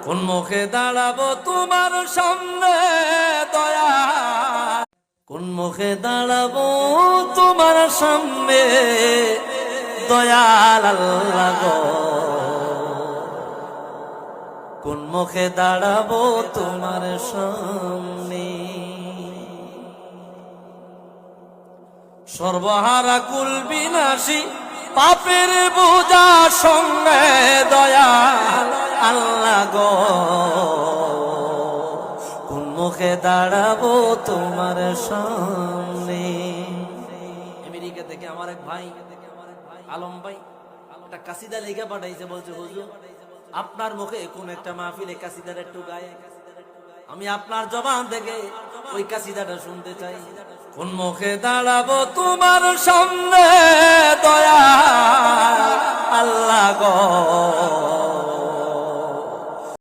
কোন মুখে দাঁড়াবো তোমার সামনে দয়াল, কোন মুখে দাঁড়াবো তোমার সামনে দয়াল আল্লাহ গো, কোন মুখে দাঁড়াবো তোমার সামনে। সর্বহারা কুল বিনাশী পাপের বোঝা সঙ্গে দয়াল আল্লাহ গো, কোন মুখে দাঁড়াবো তোমার সামনে। আমেরিকা থেকে আমার এক ভাই আলম ভাই একটা কাসিদা লেখা পাঠাইছে, বলছে হুজুর আপনার মুখে কোন একটা মাহফিলে কাসিদার একটু গায়ে, আমি আপনার জবান থেকে ওই কাসিদাটা শুনতে চাই। কোন মুখে দাঁড়াবো তোমার সামনে দয়াল আল্লাহ গো,